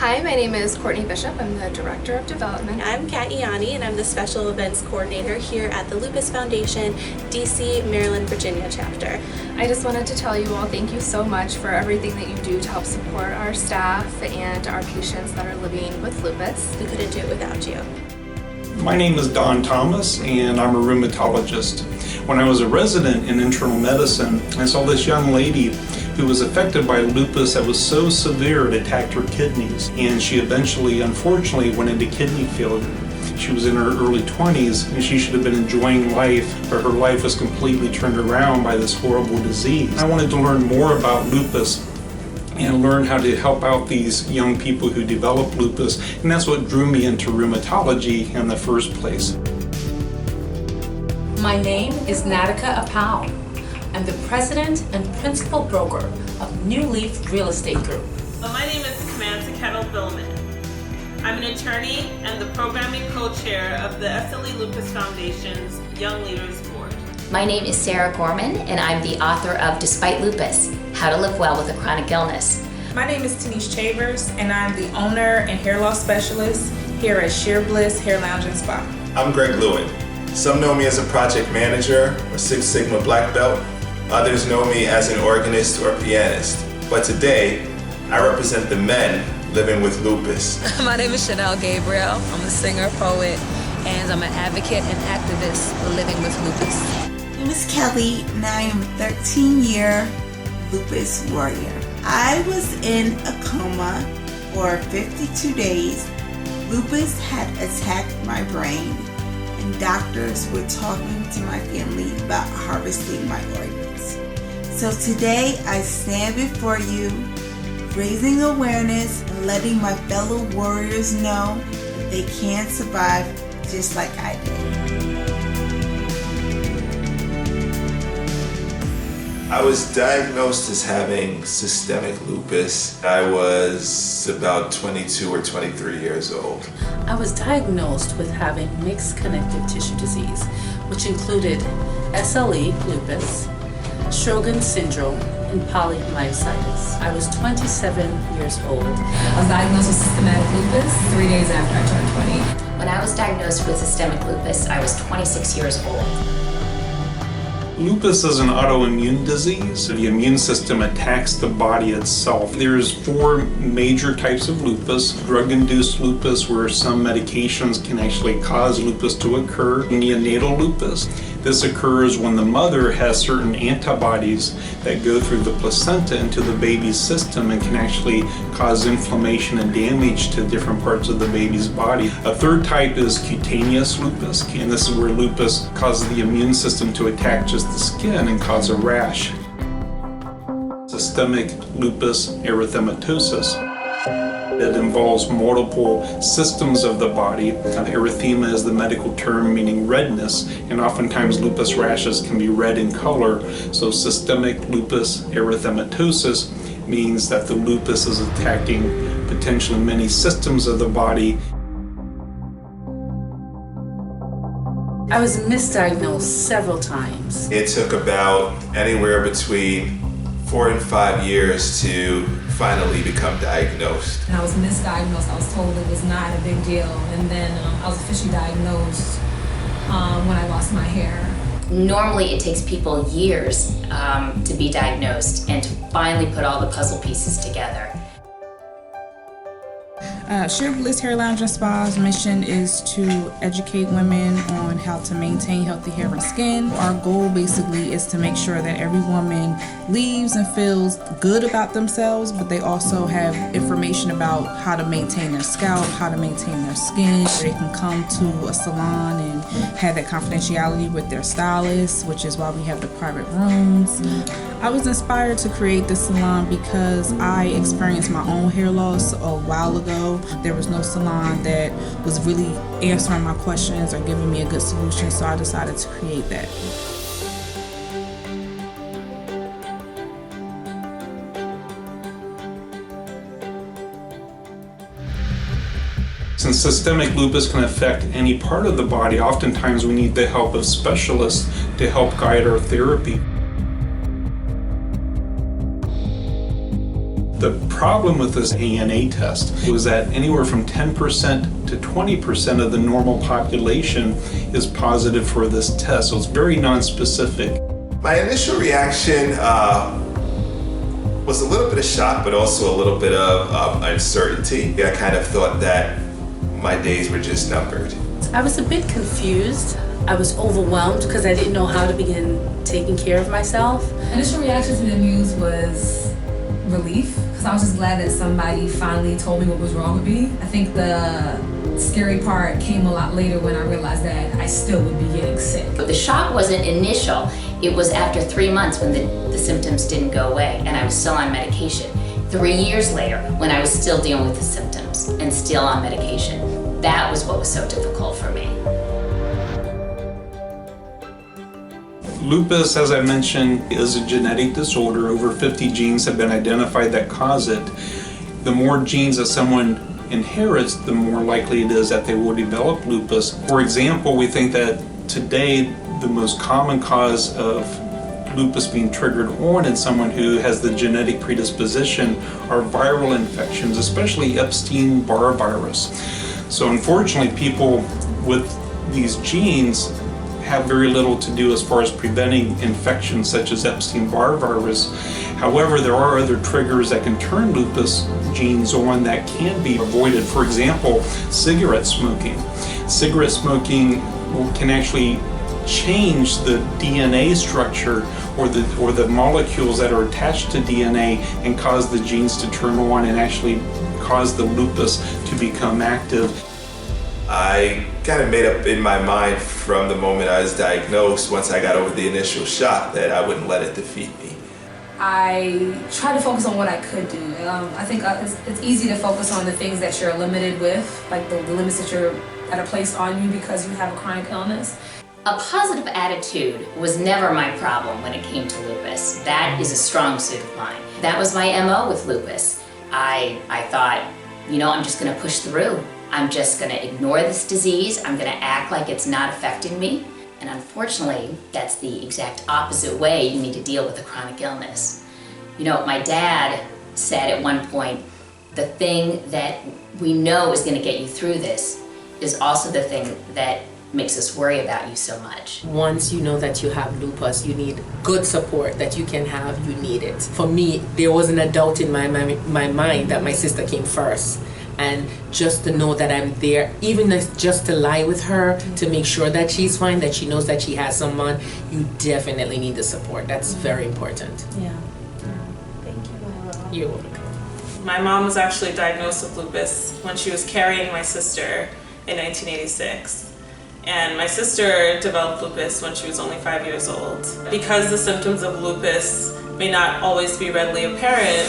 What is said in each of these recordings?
Hi, my name is Courtney Bishop. I'm the Director of Development. I'm Kat Iani, and I'm the Special Events Coordinator here at the Lupus Foundation, DC, Maryland, Virginia chapter. I just wanted to tell you all thank you so much for everything that you do to help support our staff and our patients that are living with lupus. We couldn't do it without you. My name is Don Thomas, and I'm a rheumatologist. When I was a resident in internal medicine, I saw this young lady who was affected by lupus that was so severe it attacked her kidneys, and she eventually, unfortunately, went into kidney failure. She was in her early 20s, and she should have been enjoying life, but her life was completely turned around by this horrible disease. I wanted to learn more about lupus and learn how to help out these young people who develop lupus, and that's what drew me into rheumatology in the first place. My name is Nadika Apau. I'm the president and principal broker of New Leaf Real Estate Group. My name is Samantha Kettle-Billman. I'm an attorney and the programming co-chair of the SLE Lupus Foundation's Young Leaders Board. My name is Sarah Gorman, and I'm the author of Despite Lupus, How to Live Well with a Chronic Illness. My name is Tanice Chavers, and I'm the owner and hair loss specialist here at Sheer Bliss Hair Lounge and Spa. I'm Greg Lewin. Some know me as a project manager or Six Sigma black belt. Others know me as an organist or pianist. But today, I represent the men living with lupus. My name is Chanel Gabriel. I'm a singer, poet, and I'm an advocate and activist for living with lupus. My name is Kelly, and I am a 13-year lupus warrior. I was in a coma for 52 days. Lupus had attacked my brain, and doctors were talking to my family about harvesting my organs. So today I stand before you, raising awareness and letting my fellow warriors know that they can survive just like I did. I was diagnosed as having systemic lupus. I was about 22 or 23 years old. I was diagnosed with having mixed connective tissue disease, which included SLE, lupus, Sjogren's syndrome, and polymyositis. I was 27 years old. I was diagnosed with systematic lupus 3 days after I turned 20. When I was diagnosed with systemic lupus, I was 26 years old. Lupus is an autoimmune disease. The immune system attacks the body itself. There's 4 major types of lupus. Drug-induced lupus, where some medications can actually cause lupus to occur. Neonatal lupus. This occurs when the mother has certain antibodies that go through the placenta into the baby's system and can actually cause inflammation and damage to different parts of the baby's body. A third type is cutaneous lupus, and this is where lupus causes the immune system to attack just the skin and cause a rash. Systemic lupus erythematosus. It involves multiple systems of the body. Erythema is the medical term meaning redness, and oftentimes lupus rashes can be red in color. So systemic lupus erythematosus means that the lupus is attacking potentially many systems of the body. I was misdiagnosed several times. It took about anywhere between 4 and 5 years to finally become diagnosed. And I was misdiagnosed. I was told it was not a big deal. And then I was officially diagnosed when I lost my hair. Normally it takes people years to be diagnosed and to finally put all the puzzle pieces together. Sheer Bliss Hair Lounge and Spa's mission is to educate women on how to maintain healthy hair and skin. Our goal basically is to make sure that every woman leaves and feels good about themselves, but they also have information about how to maintain their scalp, how to maintain their skin. They can come to a salon and have that confidentiality with their stylist, which is why we have the private rooms. I was inspired to create this salon because I experienced my own hair loss a while ago. There was no salon that was really answering my questions or giving me a good solution, so I decided to create that. Since systemic lupus can affect any part of the body, oftentimes we need the help of specialists to help guide our therapy. The problem with this ANA test was that anywhere from 10% to 20% of the normal population is positive for this test, so it's very nonspecific. My initial reaction was a little bit of shock, but also a little bit of uncertainty. I kind of thought that my days were just numbered. I was a bit confused. I was overwhelmed because I didn't know how to begin taking care of myself. Initial reaction to the news was relief, because I was just glad that somebody finally told me what was wrong with me. I think the scary part came a lot later when I realized that I still would be getting sick. But the shock wasn't initial. It was after 3 months when the symptoms didn't go away and I was still on medication. 3 years later, when I was still dealing with the symptoms and still on medication, that was what was so difficult for me. Lupus, as I mentioned, is a genetic disorder. Over 50 genes have been identified that cause it. The more genes that someone inherits, the more likely it is that they will develop lupus. For example, we think that today the most common cause of lupus being triggered on in someone who has the genetic predisposition are viral infections, especially Epstein-Barr virus. So unfortunately, people with these genes have very little to do as far as preventing infections such as Epstein-Barr virus. However, there are other triggers that can turn lupus genes on that can be avoided. For example, cigarette smoking. Cigarette smoking can actually change the DNA structure or the molecules that are attached to DNA and cause the genes to turn on and actually cause the lupus to become active. I kind of made up in my mind from the moment I was diagnosed, once I got over the initial shock, that I wouldn't let it defeat me. I tried to focus on what I could do. I think it's easy to focus on the things that you're limited with, like the limits that are placed on you because you have a chronic illness. A positive attitude was never my problem when it came to lupus. That is a strong suit of mine. That was my MO with lupus. I thought, I'm just gonna push through. I'm just gonna ignore this disease. I'm gonna act like it's not affecting me. And unfortunately, that's the exact opposite way you need to deal with a chronic illness. My dad said at one point, the thing that we know is gonna get you through this is also the thing that makes us worry about you so much. Once you know that you have lupus, you need good support that you can have, you need it. For me, there wasn't a doubt in my mind that my sister came first. And just to know that I'm there, even just to lie with her, to make sure that she's fine, that she knows that she has someone, you definitely need the support. That's very important. Yeah. Thank you, Lila. You're welcome. My mom was actually diagnosed with lupus when she was carrying my sister in 1986. And my sister developed lupus when she was only 5 years old. Because the symptoms of lupus may not always be readily apparent,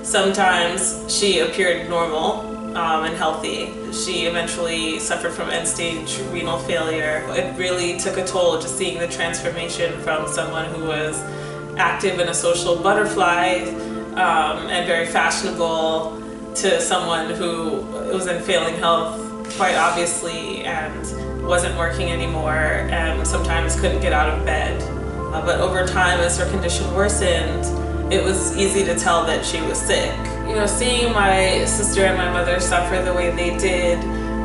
sometimes she appeared normal and healthy. She eventually suffered from end-stage renal failure. It really took a toll just seeing the transformation from someone who was active and a social butterfly and very fashionable to someone who was in failing health quite obviously and wasn't working anymore and sometimes couldn't get out of bed. But over time, as her condition worsened, it was easy to tell that she was sick. Seeing my sister and my mother suffer the way they did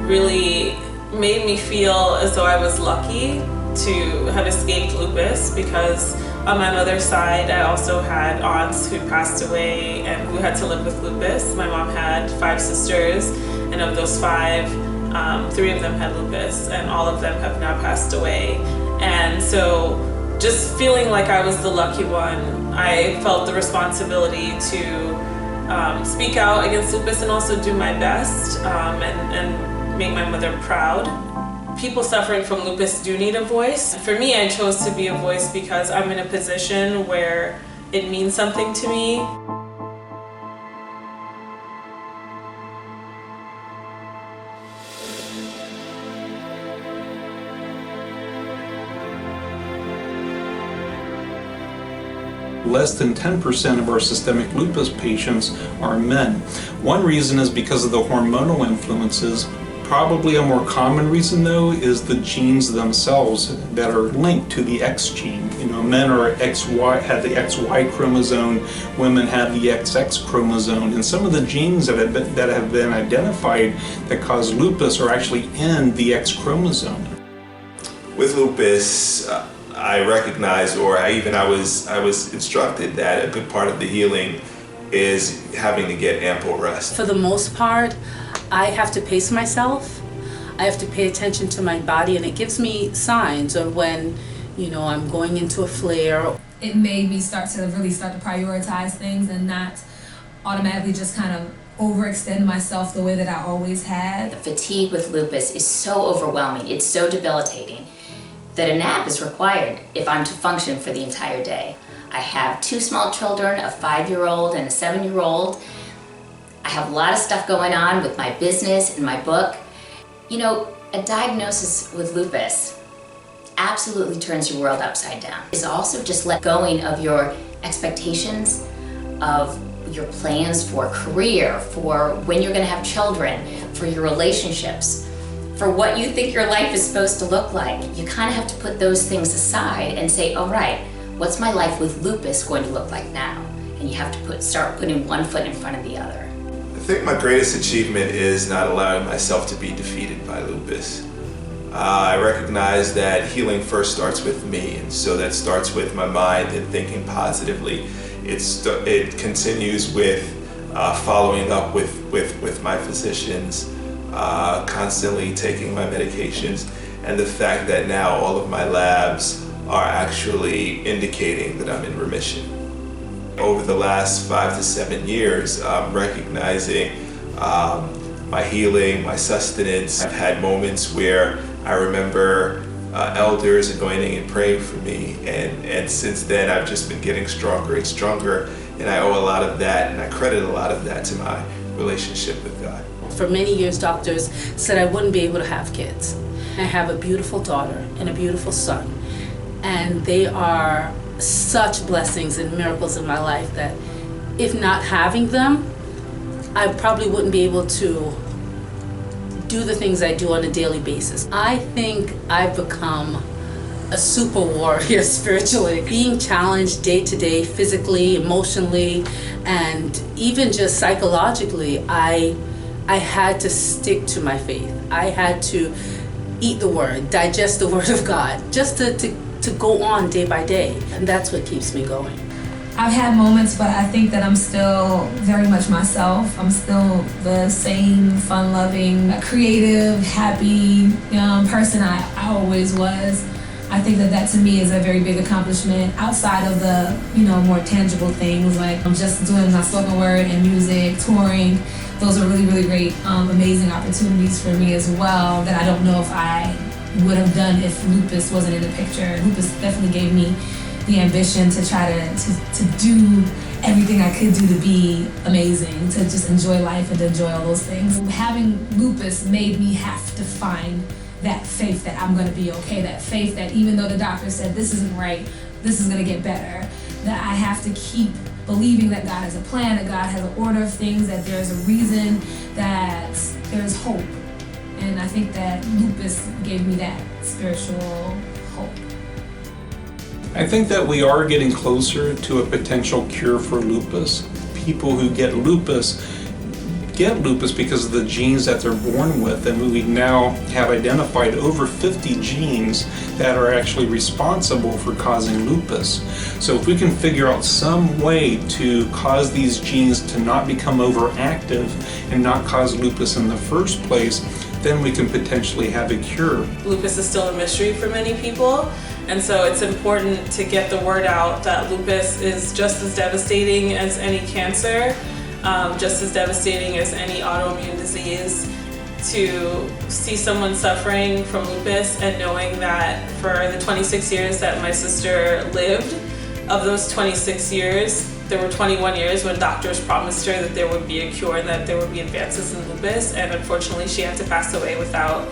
really made me feel as though I was lucky to have escaped lupus, because on my mother's side, I also had aunts who passed away and who had to live with lupus. My mom had 5 sisters, and of those 5, 3 of them had lupus, and all of them have now passed away. And so just feeling like I was the lucky one, I felt the responsibility to speak out against lupus and also do my best and make my mother proud. People suffering from lupus do need a voice. For me, I chose to be a voice because I'm in a position where it means something to me. Less than 10% of our systemic lupus patients are men. One reason is because of the hormonal influences, Probably a more common reason though is the genes themselves that are linked to the X gene. You know, men are XY, have the XY chromosome, women have the XX chromosome, and some of the genes that have been identified that cause lupus are actually in the X chromosome. With lupus, I recognize, or I was instructed that a good part of the healing is having to get ample rest. For the most part, I have to pace myself. I have to pay attention to my body, and it gives me signs of when, you know, I'm going into a flare. It made me start to prioritize things and not automatically just kind of overextend myself the way that I always had. The fatigue with lupus is so overwhelming, it's so debilitating, that a nap is required if I'm to function for the entire day. I have 2 small children, a 5-year-old and a 7-year-old. I have a lot of stuff going on with my business and my book. You know, a diagnosis with lupus absolutely turns your world upside down. It's also just let going of your expectations, of your plans for career, for when you're gonna have children, for your relationships, for what you think your life is supposed to look like. You kind of have to put those things aside and say, all right, what's my life with lupus going to look like now? And you have to start putting one foot in front of the other. I think my greatest achievement is not allowing myself to be defeated by lupus. I recognize that healing first starts with me, and so that starts with my mind and thinking positively. It continues with following up with my physicians, constantly taking my medications, and the fact that now all of my labs are actually indicating that I'm in remission. Over the last 5 to 7 years, I'm recognizing my healing, my sustenance. I've had moments where I remember elders anointing and praying for me, and since then I've just been getting stronger and stronger, and I owe a lot of that, and I credit a lot of that to my relationship with God. For many years, doctors said I wouldn't be able to have kids. I have a beautiful daughter and a beautiful son, and they are such blessings and miracles in my life that if not having them, I probably wouldn't be able to do the things I do on a daily basis. I think I've become a super warrior spiritually. Being challenged day to day, physically, emotionally, and even just psychologically, I had to stick to my faith. I had to eat the word, digest the word of God, just to go on day by day. And that's what keeps me going. I've had moments, but I think that I'm still very much myself. I'm still the same fun-loving, creative, happy person I always was. I think that to me is a very big accomplishment outside of the more tangible things, like I'm just doing my spoken word and music, touring. Those are really, really great, amazing opportunities for me as well that I don't know if I would have done if lupus wasn't in the picture. Lupus definitely gave me the ambition to try to do everything I could do to be amazing, to just enjoy life and to enjoy all those things. Having lupus made me have to find that faith that I'm gonna be okay, that faith that even though the doctor said this isn't right, this is gonna get better, that I have to keep believing that God has a plan, that God has an order of things, that there's a reason, that there's hope. And I think that lupus gave me that spiritual hope. I think that we are getting closer to a potential cure for lupus. People who get lupus because of the genes that they're born with, and we now have identified over 50 genes that are actually responsible for causing lupus. So if we can figure out some way to cause these genes to not become overactive and not cause lupus in the first place, then we can potentially have a cure. Lupus is still a mystery for many people, and so it's important to get the word out that lupus is just as devastating as any cancer, just as devastating as any autoimmune disease. To see someone suffering from lupus and knowing that for the 26 years that my sister lived, of those 26 years, there were 21 years when doctors promised her that there would be a cure and that there would be advances in lupus, and unfortunately she had to pass away without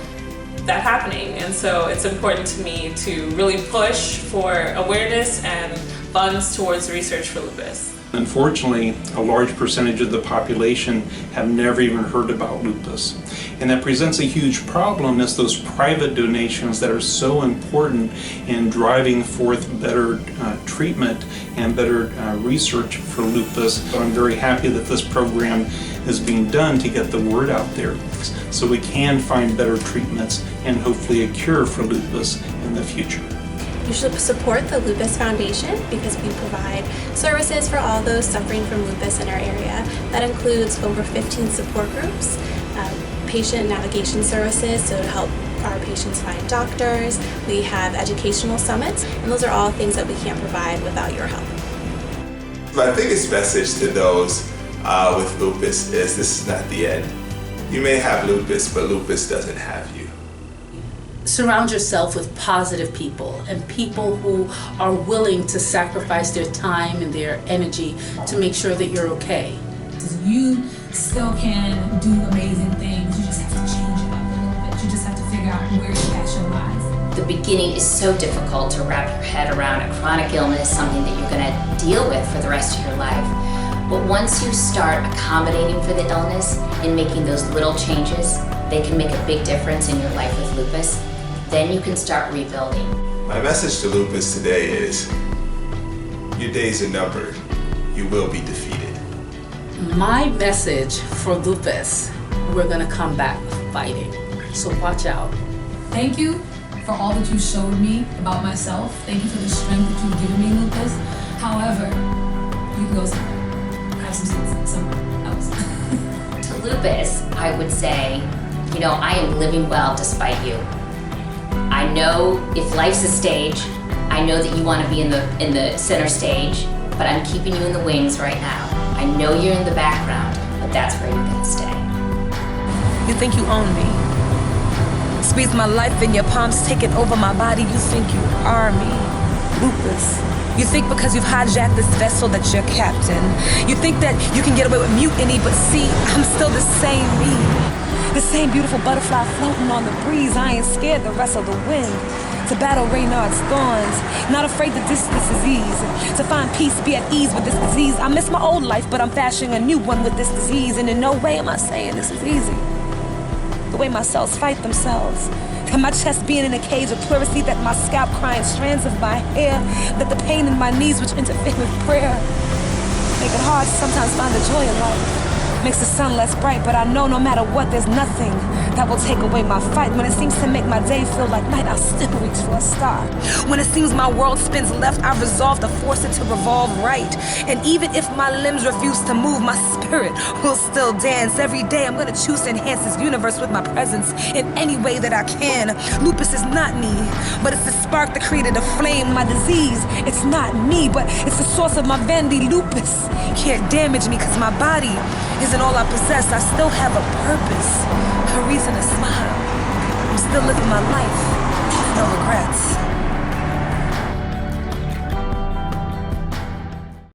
that happening. And so it's important to me to really push for awareness and funds towards research for lupus. Unfortunately, a large percentage of the population have never even heard about lupus. And that presents a huge problem as those private donations that are so important in driving forth better treatment and better research for lupus. But I'm very happy that this program is being done to get the word out there so we can find better treatments and hopefully a cure for lupus in the future. You should support the Lupus Foundation because we provide services for all those suffering from lupus in our area. That includes over 15 support groups, patient navigation services, so to help our patients find doctors. We have educational summits, and those are all things that we can't provide without your help. My biggest message to those with lupus is this is not the end. You may have lupus, but lupus doesn't have you. Surround yourself with positive people and people who are willing to sacrifice their time and their energy to make sure that you're okay. You still can do amazing things. You just have to change it up a little bit. You just have to figure out where your passion lies. The beginning is so difficult to wrap your head around a chronic illness, something that you're going to deal with for the rest of your life. But once you start accommodating for the illness and making those little changes, they can make a big difference in your life with lupus. Then you can start rebuilding. My message to lupus today is, your days are numbered. You will be defeated. My message for lupus, we're gonna come back fighting. So watch out. Thank you for all that you showed me about myself. Thank you for the strength that you've given me, lupus. However, you can go have some seats somewhere else. To lupus, I would say, I am living well despite you. I know if life's a stage, I know that you want to be in the center stage, but I'm keeping you in the wings right now. I know you're in the background, but that's where you're gonna stay. You think you own me? Squeeze my life in your palms, taking over my body. You think you are me, lupus. You think because you've hijacked this vessel that you're captain. You think that you can get away with mutiny, but see, I'm still the same me. The same beautiful butterfly floating on the breeze. I ain't scared the rest of the wind. To battle Reynard's thorns, not afraid to diss this disease. To find peace, be at ease with this disease. I miss my old life, but I'm fashioning a new one with this disease. And in no way am I saying this is easy. The way my cells fight themselves. And my chest being in a cage of pleurisy, that my scalp crying strands of my hair, that the pain in my knees which interfere with prayer make it hard to sometimes find the joy in life. Makes the sun less bright, but I know no matter what, there's nothing that will take away my fight. When it seems to make my day feel like night, I'll still reach for a star. When it seems my world spins left, I resolve to force it to revolve right. And even if my limbs refuse to move, my spirit will still dance. Every day I'm gonna choose to enhance this universe with my presence in any way that I can. Lupus is not me, but it's the spark that created a flame. My disease, it's not me, but it's the source of my vanity. Lupus can't damage me, cause my body isn't all I possess. I still have a purpose, a reason to smile. I'm still living my life.